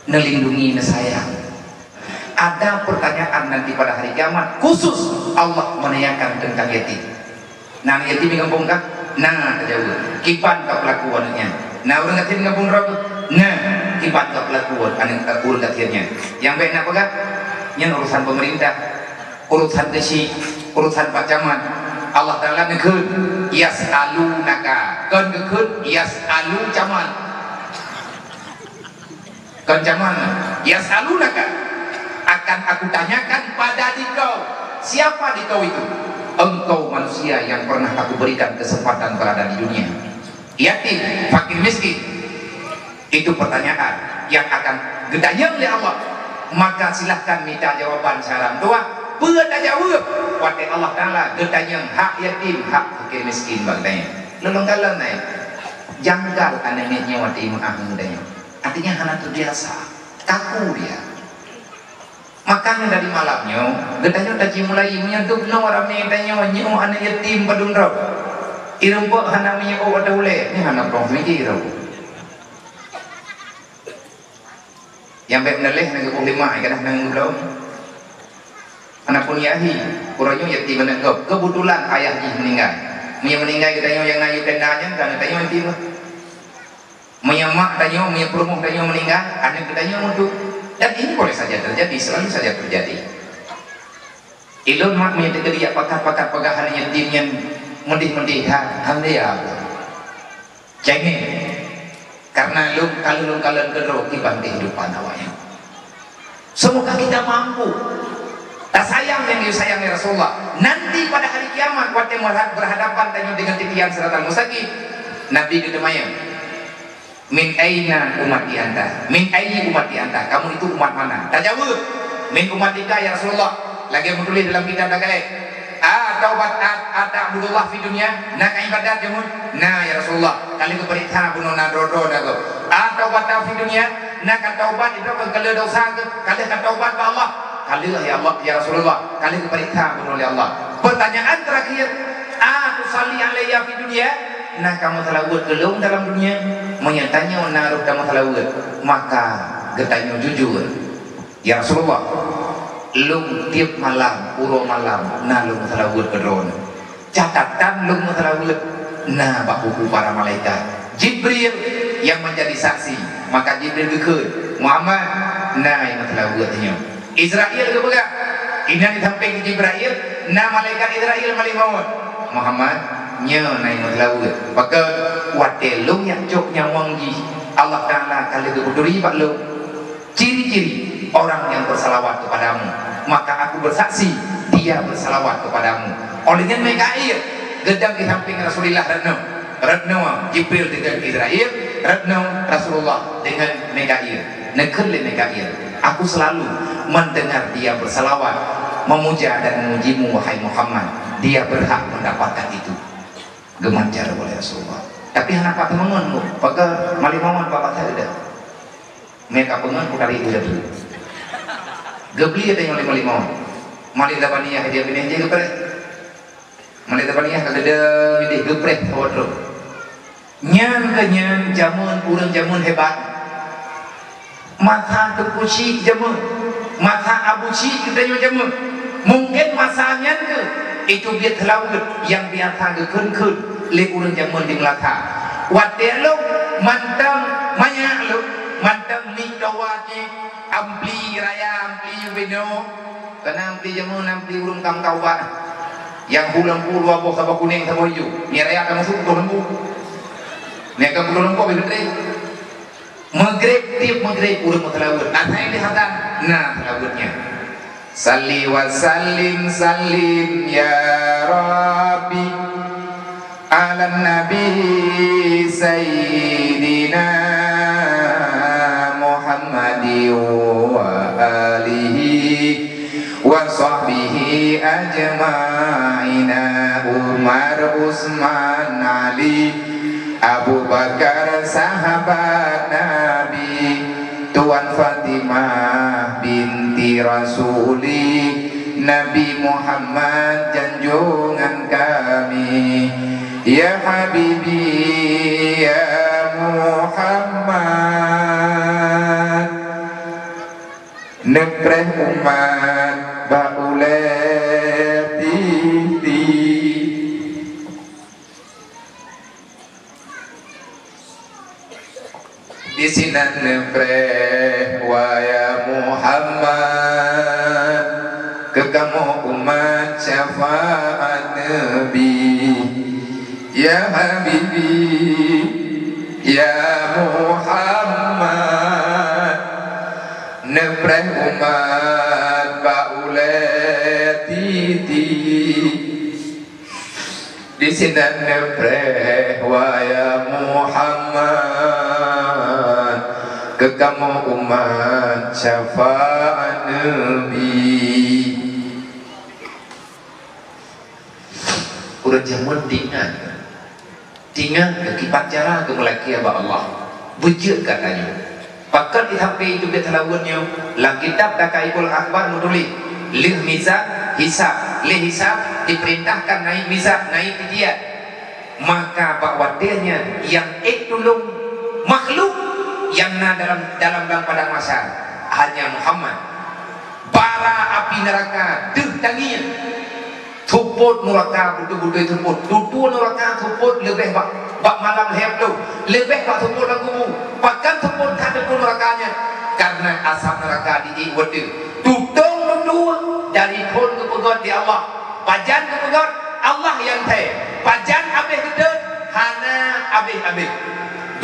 nelindungi, nesayang. Ada pertanyaan nanti pada hari kiamat khusus Allah menanyakan tentang yatim. Nah, yatim di kampung kah? Nah, terjauh kipan ke pelakuannya. Nah, orang yatim di kampung berapa? Nah, kibat ke pelakuan anak urut akhirnya. Yang baik apa kah? Yang urusan pemerintah, urusan desi, urusan Pak Camat. Allah Ta'ala ngekun yas'alunaka, kan ngekun yas'alu caman, kan caman yas'alunaka, akan aku tanyakan pada dikau. Siapa dikau itu? Engkau manusia yang pernah aku berikan kesempatan berada di dunia. Yatim, fakir miskin, itu pertanyaan yang akan gedayang oleh Allah. Maka silahkan minta jawaban salam doa. Pada jawab wate Allah Ta'ala gedayang hak yatim, hak fakir miskin bagainya. Lolong kalah naik janggal anaknya wate imah mudanya. Artinya anak itu biasa, kaku dia. Makanya dari malamnya gedayang tadi mulai menyentuh no rame tanya nyu anak yatim padun rau. Irempok hanamnya oh ada ule ni anak prong mikir rau. Yang baik meneleh nak lima kadang nang belum anak pun yahi kurangnya yatim menanggap kebetulan ayahnya meninggal kita yang naik tendanya kan tanya yatim menyemak tanya perumuh tanya meninggal anak kita untuk dan ini boleh saja terjadi, selalu saja terjadi. Ilun mak menyatakan dia pakar-pakar pegahan yatim yang mendih-mendih hamdia jangan karena kalau kalian keroki bantai kehidupan awalnya. Semoga kita mampu tak sayang yang disayangi Rasulullah. Nanti pada hari kiamat waktu berhadapan dengan titian siratal mustaqim, Nabi kedemayang min aina umati anta, min ayyi umati anta, kamu itu umat mana? Tak jawab min umatika ya Rasulullah. Lagi yang menulis dalam kitab dagai taubat Abdullah fi dunia nak ibadat jamun. Nah ya Rasulullah kali keberita bunuh nadrodo nago taubat fi dunia nak taubat itu kalau dosa kali taubat ke Allah kali ya Allah ya Rasulullah kali keberita bunuh oleh Allah. Pertanyaan terakhir tusalli alayya fi dunia, nah kamu telah buat gelung dalam dunia menyatanya naruh kamu telah buat. Maka getanya jujur ya Rasulullah, lung tiap malam uro malam nah lung telah buat kedron catatan lung telah buat nah bakuku para malaikat Jibril yang menjadi saksi. Maka Jibril gekut Muhammad nah yang telah buatnya Israel ke belah ini di samping Jibril nah malaikat Israel malimawat Muhammad nya nah yang telah buat. Maka wate lung yang cok nyawang ji Allah Ta'ala kali kebuduri pak lung ciri-ciri orang yang bersalawat kepadamu, maka aku bersaksi dia bersalawat kepadamu. Olehnya Mikail gedang di samping Rasulullah Retno Jibril dengan Israel, Retno Rasulullah dengan Mikail. Nekerle Mikail, aku selalu mendengar dia bersalawat, memuja dan memujimu wahai Muhammad. Dia berhak mendapatkan itu. Gemancar oleh Rasulullah. Tapi anak pak teman pakai malimawan bapak saya dah. Mereka pengen putari itu dulu. Gebli ada yang lima mali dapaniyah dia pindah je geprek mali dapaniyah kalau ada pindah geprek waduh nyan kenyan jamun urang jamun hebat mata terpusi jamun masa Abu Syih kita jamu mungkin masanya ke itu biar terlalu yang biasa ke kun le urang jamun di Melaka wadelo mantang manya lu mantang ni kawaje ampli raya ampli beno kana ampli jamun ampli urang kam kawa yang bulan puluh apa sama kuning sama hijau ni raya kamu masuk ke lembu ni akan ke lembu begitu maghrib urang terlalu nah ini hatan nah terlalunya salli wa sallim ya Rabbi ala nabi sayyidina Muhammadi wa alihi wa sahbihi ajma'ina Umar Usman Ali Abu Bakar sahabat Nabi Tuan Fatimah binti Rasuli Nabi Muhammad junjungan kami ya Habibi ya Muhammad nepreh umat bauleti di sini nepreh wa ya Muhammad ke kamu umat syafaat Nabi ya Habibi ya Muhammad nepreh umat bauleti di sini nepreh wa ya Muhammad ke kamu umat syafaat Nabi udah jamun tinggal ke kipat cara ke melaki abah Allah bujur katanya pakat di HP itu betalawunnya lang kitab dakaikul akbar nutulis lih mizan hisab lih hisab diperintahkan naik mizan naik tidiat maka bakwadenya yang tolong makhluk yang dalam padang mahsyar hanya Muhammad bara api neraka tangian tuput neraka betul-betul tuput tutu neraka tuput lebih bak malam lehap tu lebih bak tuput lagu bahkan tuput kada pun nerakanya karena asap neraka di iwat tutung berdua dari pun ke pegot di Allah pajan ke pegot Allah yang teh pajan abih gede hana abih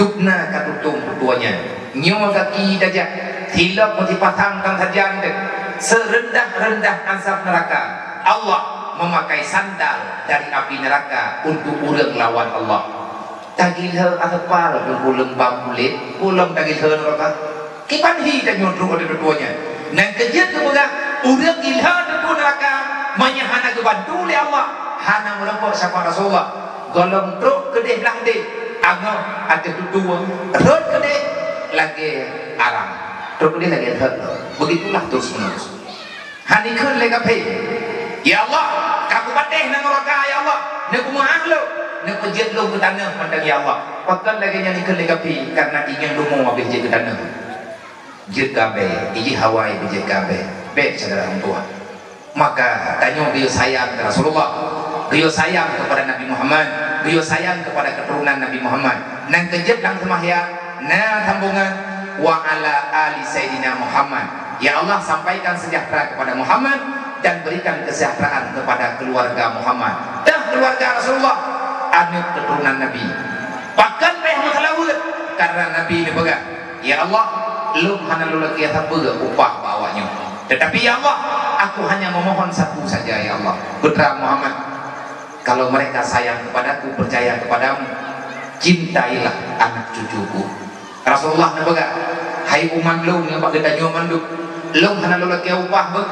dukna katutung berduanya nyawa kaki dajak hilap mutipatang kang hajan dek serendah-rendah asap neraka Allah memakai sandal dari api neraka untuk urang lawan Allah tagil he atapal berulang babulit ulang tagil he neraka kipan hi dan nyodro ada berduanya nang kejut ke belah urang ilha debu neraka manyahana ke bantu oleh Allah hana melempok sapa Rasulullah golong truk kedeh belah deh agak ada dua rot kedeh lagi arang truk kedeh lagi rot begitulah terus menerus hani kun lega pe ya Allah kamu pateh nang neraka ya Allah nak maaf lo nak pejat lo ke tanah pandang ya Allah pakan lagi yang ikut lega pe karena ingin lu mau habis je ke tanah je kabe iji hawai je kabe be saudara orang tua maka tanya beliau sayang ke Rasulullah beliau sayang kepada Nabi Muhammad beliau sayang kepada keturunan Nabi Muhammad nang kejep lang semahya na sambungan wa ala ali sayyidina Muhammad ya Allah sampaikan sejahtera kepada Muhammad dan berikan kesejahteraan kepada keluarga Muhammad dan keluarga Rasulullah anak keturunan Nabi bahkan peh mutalawud karena Nabi ini bega ya Allah lu hana lu lagi apa upah bawanya tetapi ya Allah aku hanya memohon satu saja ya Allah putra Muhammad kalau mereka sayang kepadaku percaya kepadamu cintailah anak cucuku Rasulullah nabaga hai umat lu ngapa kita nyoman lu hana lu lagi upah be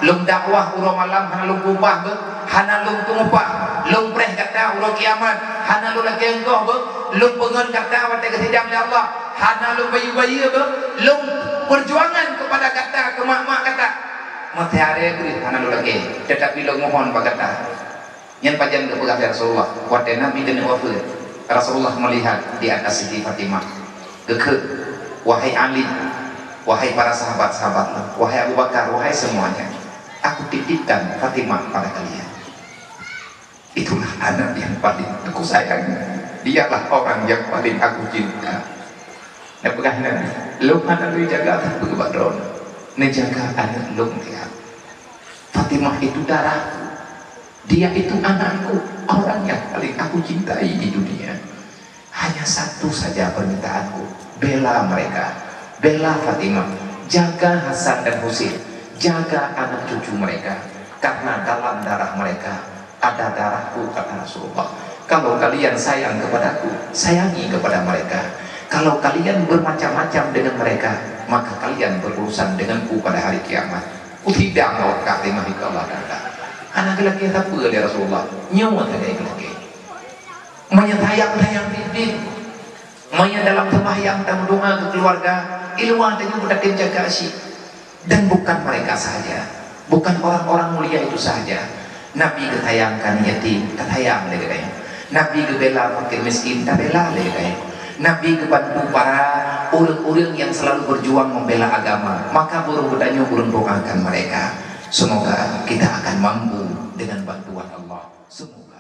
lu dakwah uro malam hana lu upah be hana lu upah lu preh kata uro kiamat hana lu lagi engkau be lu pengen kata wate kesidang ya Allah hana lu bayi-bayi be lu perjuangan kepada kata ke mak-mak kata mati hari itu hana lu lagi tetapi lu mohon kata yang pajan ke pegang Rasulullah wate Nabi dan wafat Rasulullah melihat di atas Siti Fatimah keke wahai Ali wahai para sahabat-sahabat, wahai Abu Bakar, wahai semuanya, aku titipkan Fatimah pada kalian. Itulah anak yang paling aku sayang, dialah orang yang paling aku cinta. Nah, bagaimana lu anak lu jaga aku kebadron, menjaga anak lu lihat. Fatimah itu darahku, dia itu anakku, orang yang paling aku cintai di dunia. Hanya satu saja permintaanku, bela mereka, bela Fatimah, jaga Hasan dan Husain, jaga anak cucu mereka, karena dalam darah mereka ada darahku, kata Rasulullah. Kalau kalian sayang kepadaku, sayangi kepada mereka. Kalau kalian bermacam-macam dengan mereka, maka kalian berurusan denganku pada hari kiamat. Tidak mau kalimah itu Allah kata. Anak lelaki apa ya Rasulullah? Nyawa tadi lelaki. Menyayang bibi, maya dalam sembahyang dan doa ke keluarga, ilmu dengan budak jaga asyik. Dan bukan mereka saja, bukan orang-orang mulia itu saja. Nabi ketayangkan yatim, ketayang lagi. Nabi kebela fakir miskin, kabela lagi. Nabi kebantu para orang-orang yang selalu berjuang membela agama, maka burung budaknya burung doakan mereka. Semoga kita akan mampu dengan bantuan Allah. Semoga.